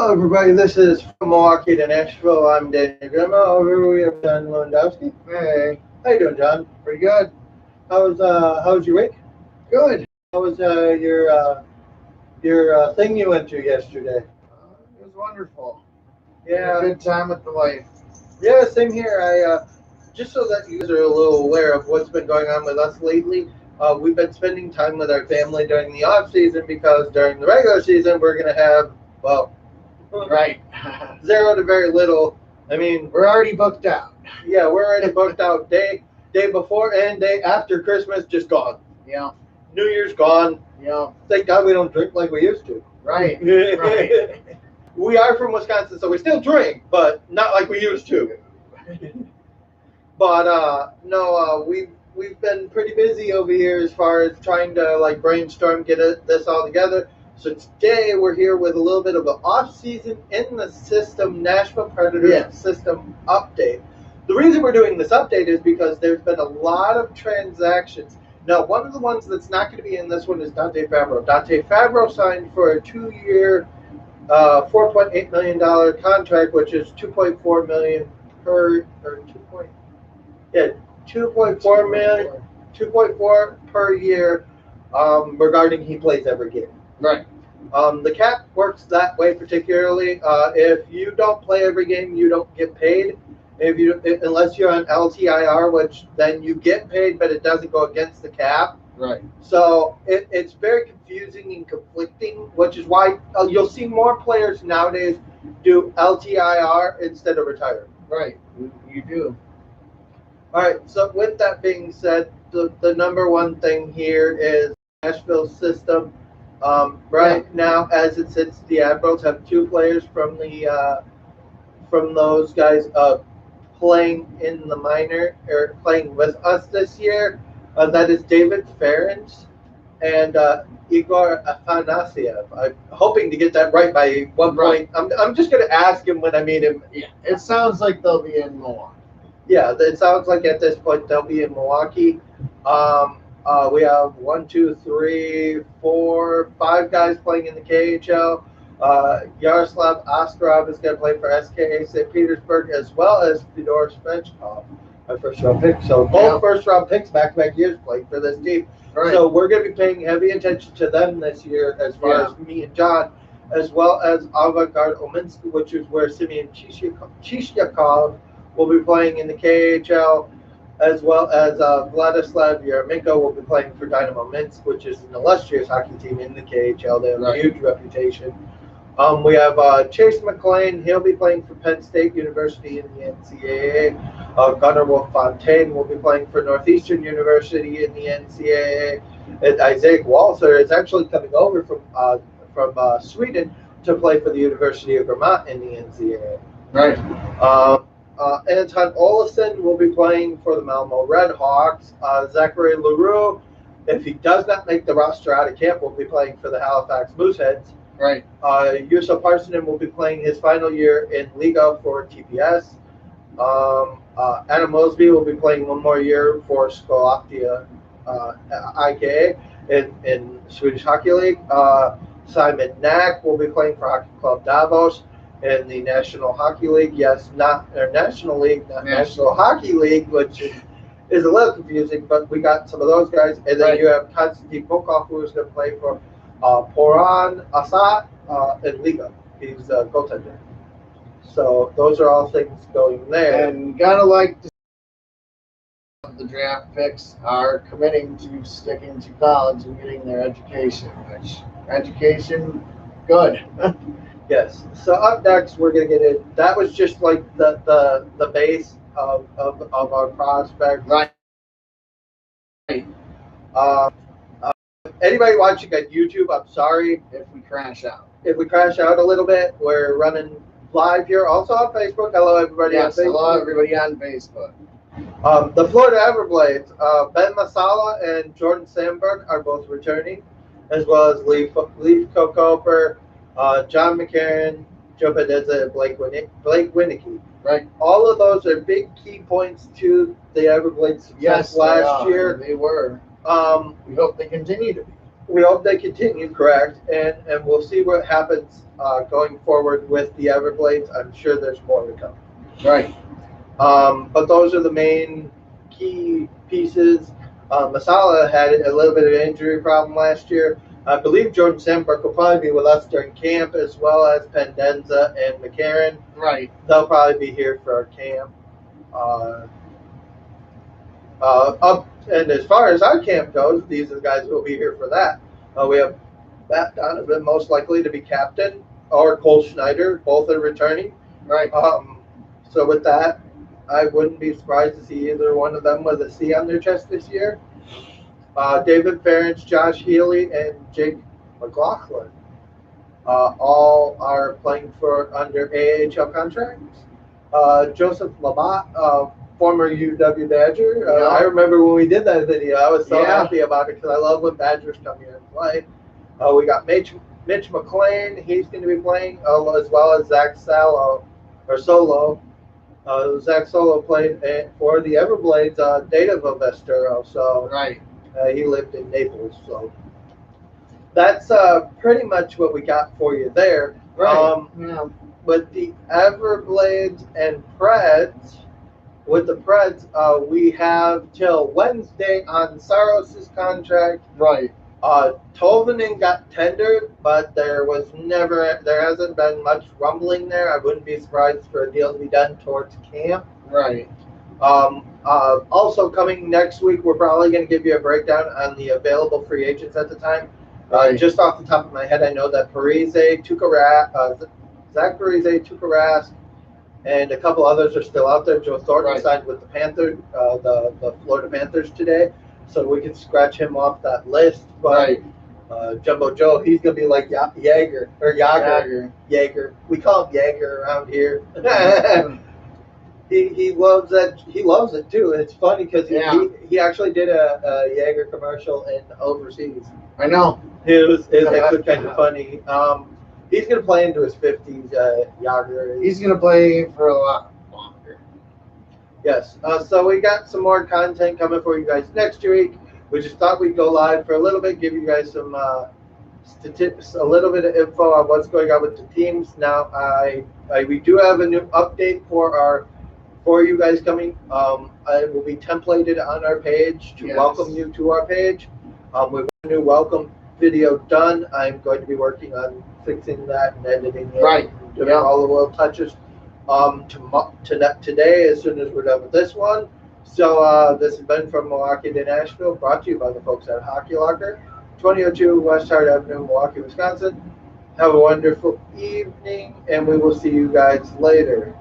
Hello, everybody. This is from Milwaukee to Nashville. I'm Danny Grandma. Over here we have John Lewandowski. Hey, How you doing, John? pretty good. How's your week? Good. How was your thing you went to yesterday? It was wonderful. Yeah, Good time with the wife. yeah. Same here. Just so that you guys are a little aware of what's been going on with us lately. We've been spending time with our family during the off season because during the regular season we're gonna have Right. zero to very little. I mean, We're already booked out. yeah, we're already booked out day before and day after Christmas, just gone. Yeah. New Year's gone. Yeah. Thank God we don't drink like we used to. Right. Right. We are from Wisconsin, so we still drink, but not like we used to. But no, we've been pretty busy over here as far as trying to brainstorm, this all together. So today we're here with a little bit of an off-season in the system Nashville Predators system update. The reason we're doing this update is because there's been a lot of transactions. Now, one of the ones that's not going to be in this one is Dante Fabro. Dante Fabro signed for a 2-year, $4.8 million contract, which is $2.4 million per, or 2.4 million, 2.4 per year, regarding he plays every game. Right. The cap works that way particularly. If you don't play every game, you don't get paid. Unless you're on LTIR, which then you get paid, but it doesn't go against the cap. Right. So it's very confusing and conflicting, which is why you'll see more players nowadays do LTIR instead of retire. Right. You do. All right. So with that being said, the number one thing here is Nashville system. Now, as it sits, the Admirals have 2 players from those guys playing in the minor or playing with us this year. That is David Ferentz and Igor Afanasiev. I'm hoping to get that right by one point. I'm just going to ask him when I meet him. Yeah. It sounds like they'll be in Milwaukee. Yeah, it sounds like at this point they'll be in Milwaukee. We have 1, 2, 3, 4, 5 guys playing in the KHL. Yaroslav Askarov is going to play for SKA St. Petersburg, as well as Fedor Svechkov, my first-round pick. So both first-round picks back-to-back years playing for this team. Right. So we're going to be paying heavy attention to them this year, as far as me and John, as well as Avangard Ominsk, which is where Simeon Chishnyakov will be playing in the KHL, as well as Vladislav Yeremenko will be playing for Dynamo Minsk, which is an illustrious hockey team in the KHL. They have a huge reputation. We have Chase McLean. He'll be playing for Penn State University in the NCAA. Gunnar Wolf-Fontaine will be playing for Northeastern University in the NCAA. And Isaac Walser is actually coming over from Sweden to play for the University of Vermont in the NCAA. Right. Anton Olafson will be playing for the Malmo Redhawks. Zachary Leroux, if he does not make the roster out of camp, will be playing for the Halifax Mooseheads. Right. Juuso Parssinen will be playing his final year in Liga for TPS. Adam Mosby will be playing 1 more year for Skellefteå IKA in Swedish Hockey League. Simon Knack will be playing for Hockey Club Davos in the National Hockey League. Yes, not National League, not National Hockey League, which is a little confusing, but we got some of those guys. And then you have Konstantin Bokov, who is going to play for Poran Asat in Liga. He's a goaltender. So those are all things going there. And gotta like to see the draft picks are committing to sticking to college and getting their education, which education, good. Yes. So up next, we're going to get it. That was just like the base of our prospect. Right. Anybody watching on YouTube, I'm sorry if we crash out. If we crash out a little bit, we're running live here. Also on Facebook. Hello, everybody on Facebook. Hello, everybody on Facebook. The Florida Everblades, Ben Masala and Jordan Sandberg are both returning, as well as Leaf Kokoper, John McCarron, Joe Pedezza, and Blake Winicky. Right. All of those are big key points to the Everblades success last year. They were. We hope they continue to be. we hope they continue, correct, and we'll see what happens going forward with the Everblades. I'm sure there's more to come. Right. But those are the main key pieces. Masala had a little bit of an injury problem last year. I believe Jordan Sandberg will probably be with us during camp, as well as Pendenza and McCarron. Right. They'll probably be here for our camp. And as far as our camp goes, these are the guys who will be here for that. We have Matt Donovan most likely to be captain, or Cole Schneider, both are returning. Right. So with that, I wouldn't be surprised to see either one of them with a C on their chest this year. David Ferentz, Josh Healy, and Jake McLaughlin all are playing for under AHL contracts. Joseph Lamotte, former UW Badger. I remember when we did that video, I was so happy about it because I love when Badgers come here and play. We got Mitch McLean. He's going to be playing, as well as Zach Solo. Zach Solo played for the Everblades, native of Estero. So right. He lived in Naples. So that's pretty much what we got for you there. Right. With the Everblades and Preds, we have till Wednesday on Saros' contract. Right. Tolvanen got tendered, but there hasn't been much rumbling there. I wouldn't be surprised for a deal to be done towards camp. Right. Also coming next week, we're probably going to give you a breakdown on the available free agents at the time. Right. Just off the top of my head, I know that Zach Parise, Tuukka Rask, and a couple others are still out there. Joe Thornton signed with the Panthers, the Florida Panthers today, so we can scratch him off that list. But Jumbo Joe, he's gonna be like Jaeger. We call him Jaeger around here. He loves that. He loves it too. And it's funny because he actually did a Jaeger commercial in overseas. I know. It was actually kind of funny. He's going to play into his 50s, Yager. He's going to play for a lot longer. Yes. So we got some more content coming for you guys next week. We just thought we'd go live for a little bit, give you guys some statistics, a little bit of info on what's going on with the teams. Now, we do have a new update for you guys coming. It will be templated on our page to welcome you to our page. We have a new welcome video done. I'm going to be working on fixing that and editing it, doing all the little touches today as soon as we're done with this one. So this has been from Milwaukee to Nashville, brought to you by the folks at Hockey Locker, 2002 West Hart Avenue, Milwaukee, Wisconsin. Have a wonderful evening, and we will see you guys later.